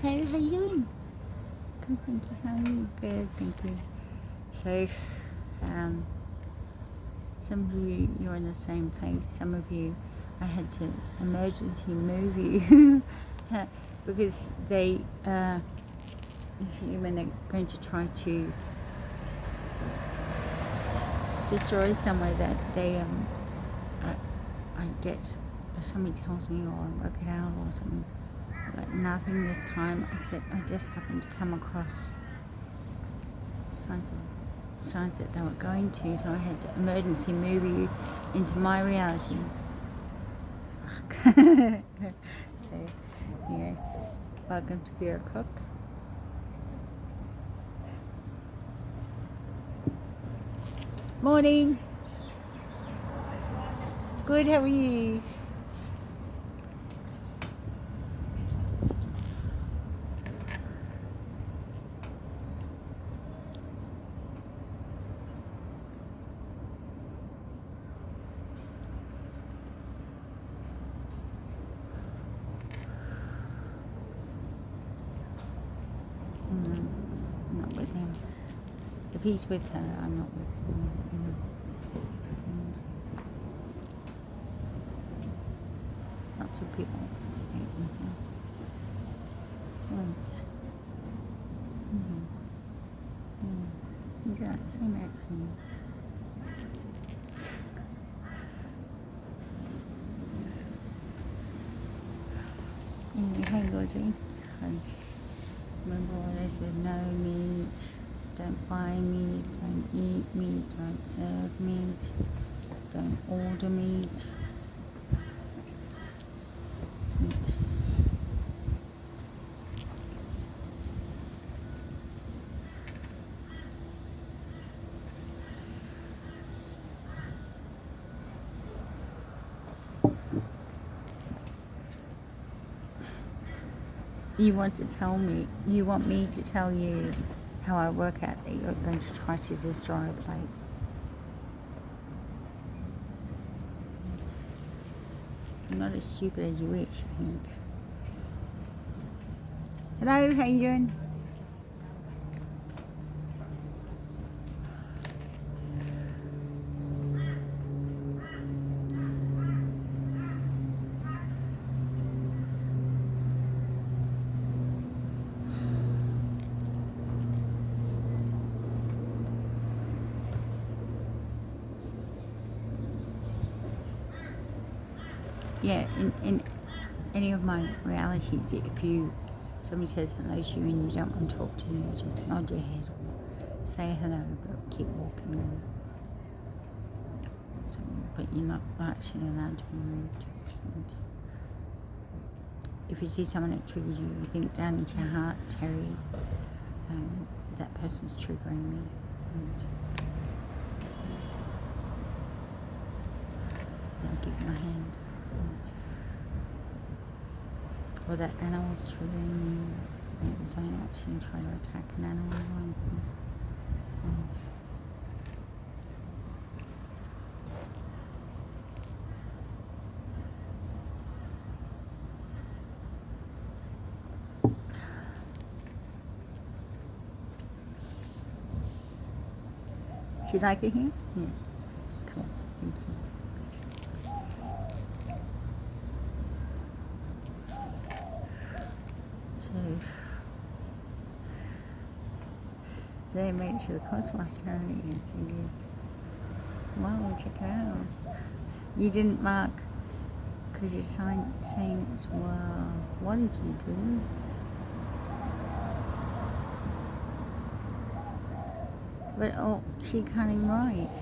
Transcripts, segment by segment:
Hey, how you doing? Good, thank you. How are you? Good, thank you. So, some of you, you're in the same place. Some of you, I had to emergency move you because they, when they're going to try to destroy somewhere that they, I get, somebody tells me or I work it out or something. But nothing this time except I just happened to come across signs that they were going to, so I had to emergency move you into my reality. Fuck. So, yeah. Welcome to Beer O'Clock. Morning. Good, how are you? I'm not with him. If he's with her, I'm not with him. Lots of people to date with him. So it's, yeah, same action. Anyway, hey Audrey. Remember what I said, no meat, don't buy meat, don't eat meat, don't serve meat, don't order meat. You want me to tell you how I work out that you're going to try to destroy a place. I'm not as stupid as you wish, I think. Hello, how you doing? Yeah, in any of my realities, if somebody says hello to you and you don't want to talk to them, you just nod your head or say hello, but keep walking. But you're not actually allowed to be rude. And if you see someone that triggers you, you think down into your heart, Terry, that person's triggering me. And don't give my hand. Or that animal's triggering you. So you don't actually try to attack an animal or anything. Should I be here? Yeah. Cool. Thank you. So they made sure the cosmos turning is good. Wow, check it out. You didn't mark because you're saying, wow, what did you do? But oh, she can't even write.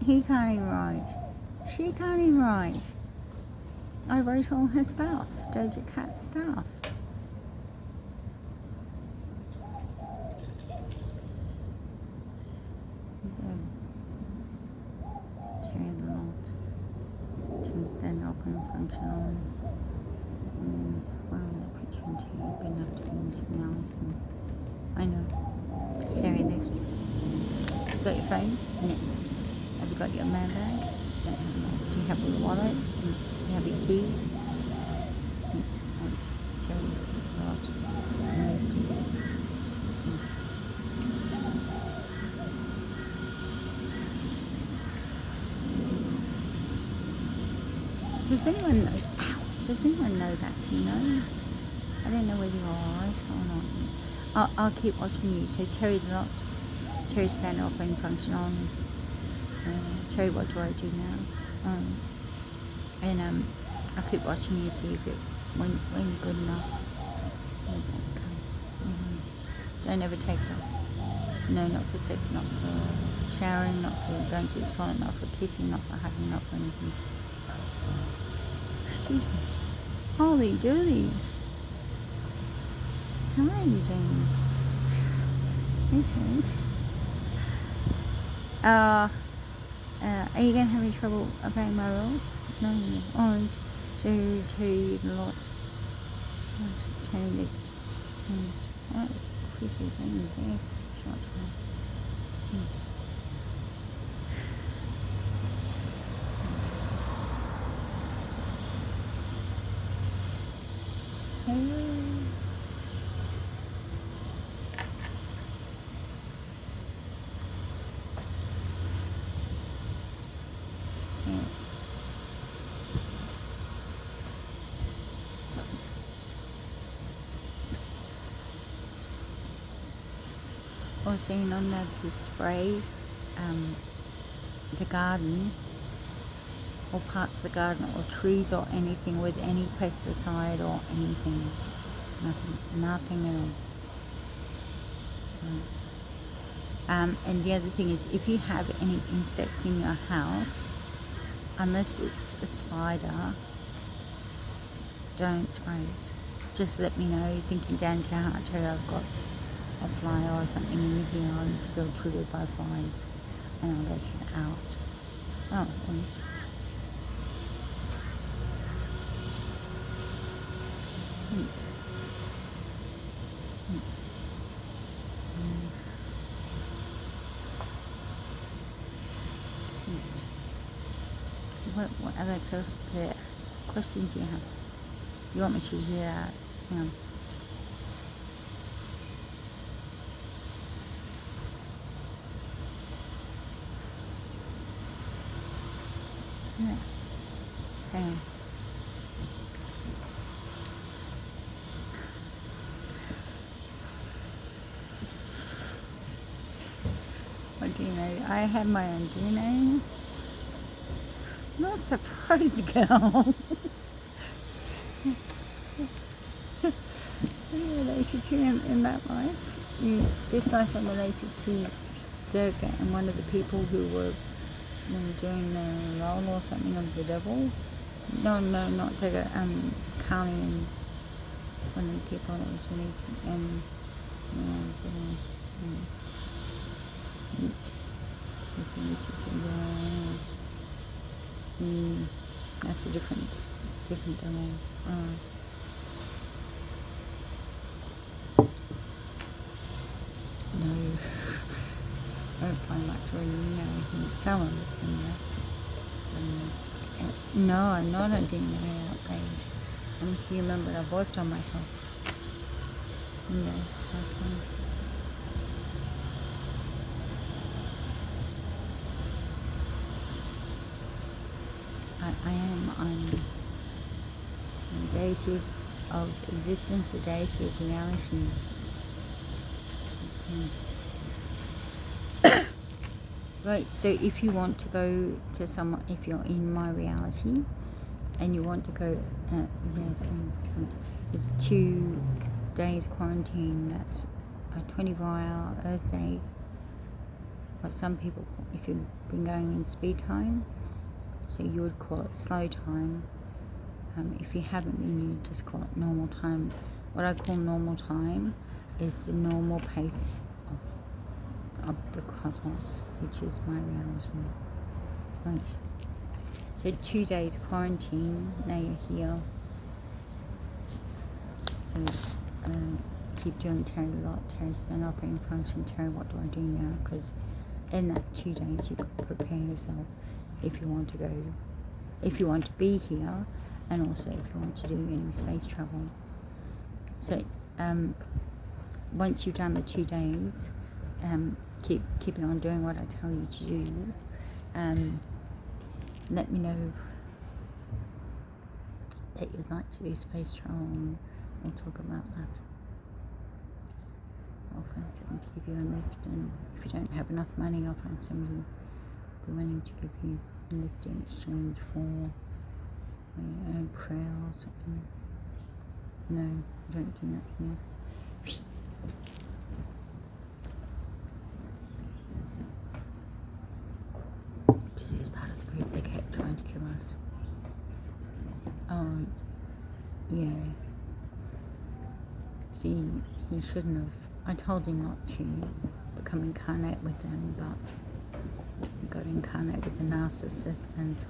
He can't even write. She can't even write. I wrote all her stuff, Doja Cat stuff. Terry the Knot. Tuesday, open functional. Wow, opportunity, open up to reality. I know. Terry, next. You got your phone? Yes. Have you got your man bag? Do you have your wallet? Do you have your keys? Yes. Terry. Does anyone know? Ow, does anyone know that? Do you know? I don't know whether you're alright or not. I'll keep watching you. So Terry's stand up and function on. Terry, what do I do now? And I'll keep watching you, see if it when good enough. Don't ever take that. No, not for sex, not for showering, not for going to the toilet, not for kissing, not for hugging, not for anything. Excuse me. Holy dooly. How are you, James? Hey, Terry. Are you going to have any trouble obeying my rules? No. Oh, to Terry a lot. Terry lived. That was quick as anything. Short time. Hello. Also, you're not allowed to spray the garden or parts of the garden or trees or anything with any pesticide or anything. Nothing at all. Right. And the other thing is, if you have any insects in your house, unless it's a spider, don't spray it. Just let me know, thinking down to your heart, I've got a fly or something in here, I feel triggered by flies, and I'll let it out. Oh, and what other questions do you have? You want me to do that? Yeah. Yeah. Okay. What DNA? I have my own DNA. Not surprised, girl. I'm related to him in that life. This life I'm related to Durga and one of the people who were doing the role or something of the devil. No, not Durga. Kali and one of the people that was related that's a different devil. No, I don't find much really know someone from that. No, I'm not a DNA outrage. I'm a human, but I've worked on myself. No, that's fine. I am. I'm the deity of existence, the deity of reality. Right, so if you want to go to someone, if you're in my reality and you want to go, there's 2 days quarantine. That's a 24-hour Earth Day. What some people, if you've been going in speed time, so you would call it slow time. If you haven't been, you just call it normal time. What I call normal time is the normal pace of the cosmos, which is my reality. Right. So 2 days quarantine, now you're here. So keep doing Terry a lot. Terry stand up and function. Terry, what do I do now? Because in that 2 days you could prepare yourself if you want to go, if you want to be here, and also if you want to do any space travel. So once you've done the 2 days, keep on doing what I tell you to do. Let me know that you'd like to do space travel, we'll talk about that. I'll find someone to give you a lift, and if you don't have enough money, I'll find somebody who'll be willing to give you a lift in exchange for prayer or something. No, I don't do that here. Because he was part of the group, they kept trying to kill us. Oh, yeah. See, he shouldn't have. I told him not to become incarnate with them, but he got incarnate with the narcissists, and so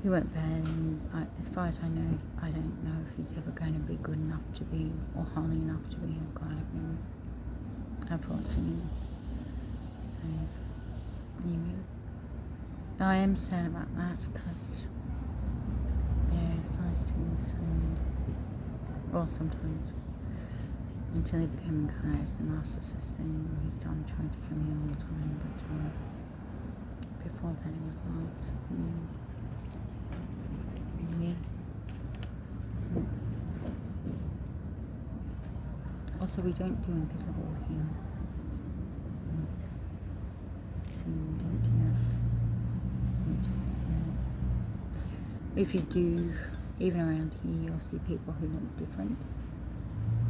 he went there, and as far as I know, I don't know if he's ever going to be good enough to be, or holy enough to be a guide of him, unfortunately. So, anyway, I am sad about that, because, yeah, it's nice things, well, sometimes, until he became incarnate as a narcissist, then he's done trying to kill me all the time, but before that it was nice. Anyway. Also, we don't do invisible here. So we don't do that. If you do, even around here, you'll see people who look different.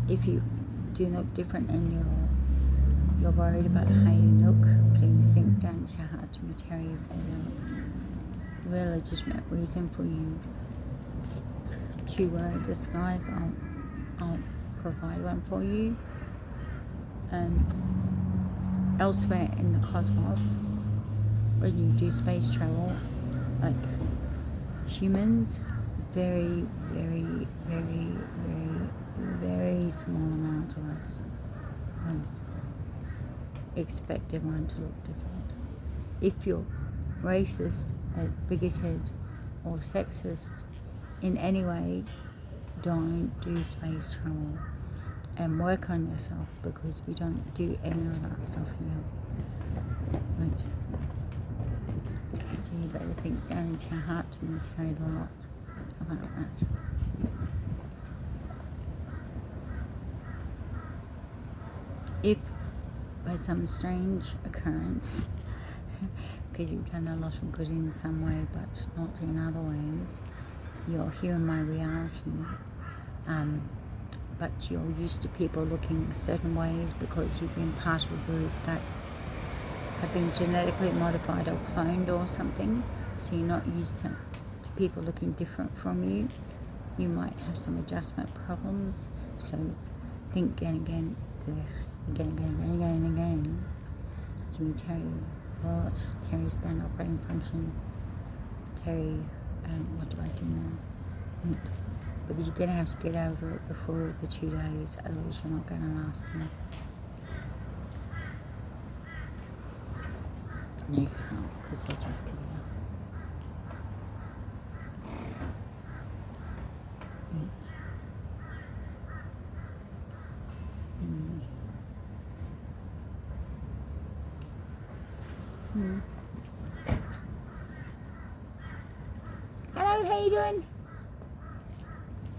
If you do look different and you're worried about how you look, please think down to your heart to me, Terry, if there's a real legitimate reason for you to wear a disguise. I'll provide one for you. Elsewhere in the cosmos, when you do space travel, like humans, very, very, very, very, very small amount of us expect everyone to look different. If you're racist or bigoted or sexist in any way, don't do space travel, and work on yourself, because we don't do any of that stuff here. Right. So you better think down into your heart to me, Terry, a lot about that. If by some strange occurrence, because you've done a lot of good in some way but not in other ways, you're here in my reality, but you're used to people looking certain ways because you've been part of a group that have been genetically modified or cloned or something, so you're not used to people looking different from you. You might have some adjustment problems, so think again, to me, Terry, what? Terry stand operating function, Terry, what do I do now? Because you're going to have to get over it before the 2 days, otherwise you're not going to last enough. No, you can't, because they'll just kill you. Hello, how you doing?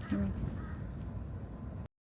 Sorry.